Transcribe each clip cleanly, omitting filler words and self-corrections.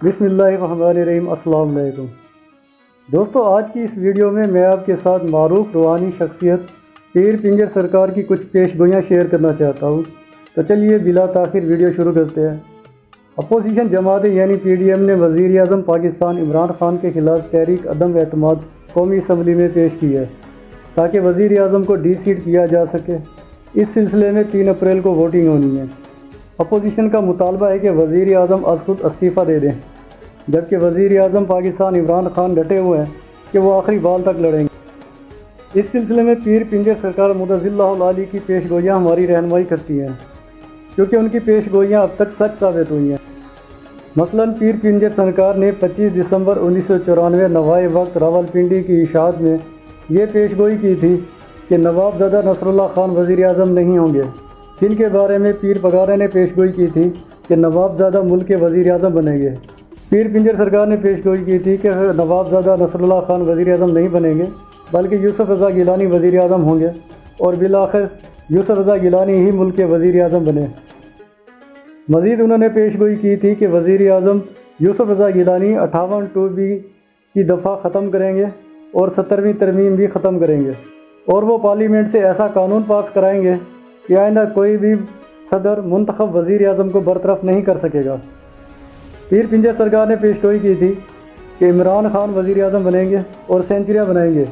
بسم اللہ الرحمن الرحیم۔ السلام علیکم دوستو، آج کی اس ویڈیو میں آپ کے ساتھ معروف روحانی شخصیت پیر پنجر سرکار کی کچھ پیش گوئیاں شیئر کرنا چاہتا ہوں۔ تو چلیے بلا تاخیر ویڈیو شروع کرتے ہیں۔ اپوزیشن جماعتیں یعنی پی ڈی ایم نے وزیر اعظم پاکستان عمران خان کے خلاف تحریک عدم اعتماد قومی اسمبلی میں پیش کی ہے تاکہ وزیر اعظم کو ڈی سیٹ کیا جا سکے۔ اس سلسلے میں 3 اپریل کو ووٹنگ ہونی ہے۔ اپوزیشن کا مطالبہ ہے کہ وزیر اعظم از خود استعفیٰ دے دیں، جبکہ وزیر اعظم پاکستان عمران خان ڈٹے ہوئے ہیں کہ وہ آخری بال تک لڑیں گے۔ اس سلسلے میں پیر پنجر سرکار مدظر اللہ العالی کی پیش گوئیاں ہماری رہنمائی کرتی ہیں، کیونکہ ان کی پیش گوئیاں اب تک سچ ثابت ہوئی ہیں۔ مثلاً پیر پنجر سرکار نے 25 دسمبر 1994 نوائے وقت راولپنڈی کی اشاعت میں یہ پیش گوئی کی تھی کہ نواب زادہ نصر اللہ خان وزیر اعظم نہیں ہوں گے، جن کے بارے میں پیر پگارے نے پیش گوئی کی تھی کہ نواب زادہ ملک کے وزیر اعظم بنیں گے۔ پیر پنجر سرکار نے پیش گوئی کی تھی کہ نواب زادہ نصر اللہ خان وزیر اعظم نہیں بنیں گے، بلکہ یوسف رضا گیلانی وزیر اعظم ہوں گے، اور بالآخر یوسف رضا گیلانی ہی ملک کے وزیر اعظم بنے۔ مزید انہوں نے پیش گوئی کی تھی کہ وزیر اعظم یوسف رضا گیلانی 58(2)B کی دفعہ ختم کریں گے اور 70ویں ترمیم بھی ختم کریں گے، اور وہ پارلیمنٹ سے ایسا قانون پاس کرائیں گے کہ آئندہ کوئی بھی صدر منتخب وزیر اعظم کو برطرف نہیں کر سکے گا۔ پیر پنجر سرکار نے پیش گوئی کی تھی کہ عمران خان وزیر اعظم بنیں گے اور سینچریاں بنائیں گے،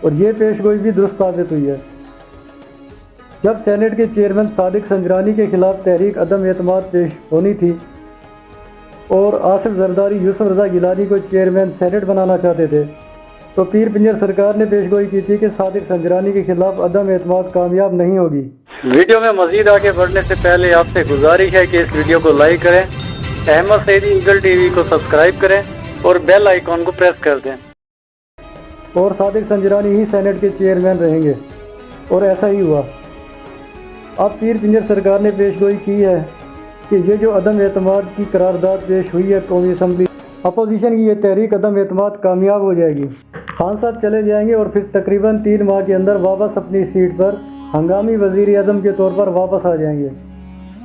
اور یہ پیش گوئی بھی درست ثابت ہوئی ہے۔ جب سینیٹ کے چیئرمین صادق سنجرانی کے خلاف تحریک عدم اعتماد پیش ہونی تھی اور آصف زرداری یوسف رضا گیلانی کو چیئرمین سینیٹ بنانا چاہتے تھے، تو پیر پنجر سرکار نے پیش گوئی کی تھی کہ صادق سنجرانی کے خلاف عدم اعتماد کامیاب نہیں ہوگی۔ ویڈیو میں مزید آگے بڑھنے سے پہلے آپ سے گزارش ہے کہ اس ویڈیو کو لائک کریں، Ahmed Saeedi Eagle T V کو سبسکرائب کریں اور بیل آئیکن کو پریس کر دیں۔ اور صادق سنجرانی ہی سینیٹ کے چیئرمین رہیں گے، اور ایسا ہی ہوا۔ اب پیر پنجر سرکار نے پیش گوئی کی ہے کہ یہ جو عدم اعتماد کی قرارداد پیش ہوئی ہے قومی اسمبلی، اپوزیشن کی یہ تحریک عدم اعتماد کامیاب ہو جائے گی۔ خان صاحب چلے جائیں گے اور پھر تقریباً 3 ماہ کے اندر واپس اپنی سیٹ پر ہنگامی وزیر اعظم کے طور پر واپس آ جائیں گے۔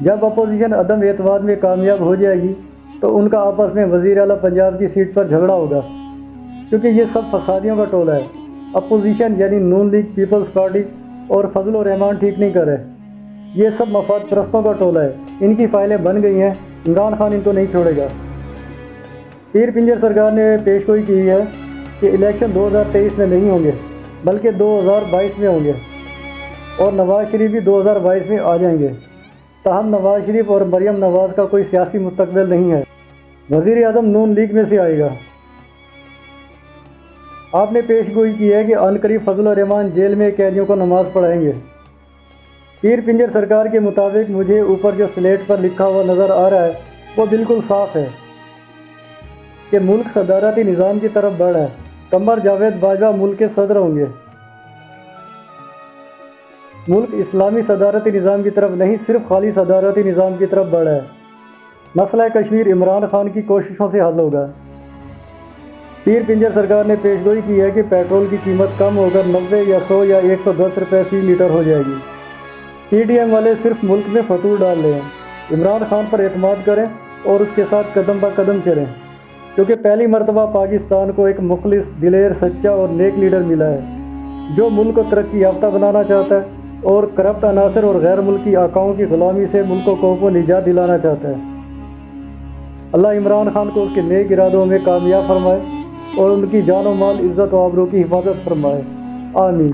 جب اپوزیشن عدم اعتماد میں کامیاب ہو جائے گی تو ان کا آپس میں وزیر اعلیٰ پنجاب کی سیٹ پر جھگڑا ہوگا، کیونکہ یہ سب فسادیوں کا ٹولہ ہے۔ اپوزیشن یعنی نون لیگ، پیپلز پارٹی اور فضل الرحمان ٹھیک نہیں کر رہے، یہ سب مفاد پرستوں کا ٹولہ ہے۔ ان کی فائلیں بن گئی ہیں، عمران خان ان کو نہیں چھوڑے گا۔ پیر پنجر سرکار نے پیش گوئی کی ہے کہ الیکشن 2023 میں نہیں ہوں گے، بلکہ 2022 میں ہوں گے، اور نواز شریف بھی 2022 میں آ جائیں گے۔ تاہم نواز شریف اور مریم نواز کا کوئی سیاسی مستقبل نہیں ہے، وزیر اعظم نون لیگ میں سے آئے گا۔ آپ نے پیش گوئی کی ہے کہ عنقریب فضل الرحمان جیل میں قیدیوں کو نماز پڑھائیں گے۔ پیر پنجر سرکار کے مطابق مجھے اوپر جو سلیٹ پر لکھا ہوا نظر آ رہا ہے وہ بالکل صاف ہے کہ ملک صدارتی نظام کی طرف بڑھ ہے۔ قمر جاوید باجوہ ملک کے صدر ہوں گے۔ ملک اسلامی صدارتی نظام کی طرف نہیں، صرف خالی صدارتی نظام کی طرف بڑھ ہے۔ مسئلہ کشمیر عمران خان کی کوششوں سے حل ہوگا۔ پیر پنجر سرکار نے پیش گوئی کی ہے کہ پیٹرول کی قیمت کم ہو کر 90 یا 100 یا 110 روپے فی لیٹر ہو جائے گی۔ پی ڈی ایم والے صرف ملک میں فتور ڈال رہے ہیں۔ عمران خان پر اعتماد کریں اور اس کے ساتھ قدم بہ قدم چلیں، کیونکہ پہلی مرتبہ پاکستان کو ایک مخلص، دلیر، سچا اور نیک لیڈر ملا ہے، جو ملک کو ترقی یافتہ بنانا چاہتا ہے اور کرپٹ عناصر اور غیر ملکی آقاؤں کی غلامی سے ملک و قوم کو نجات دلانا چاہتا ہے۔ اللہ عمران خان کو اس کے نیک ارادوں میں کامیاب فرمائے اور ان کی جان و مال، عزت و آبرو کی حفاظت فرمائے، آمین۔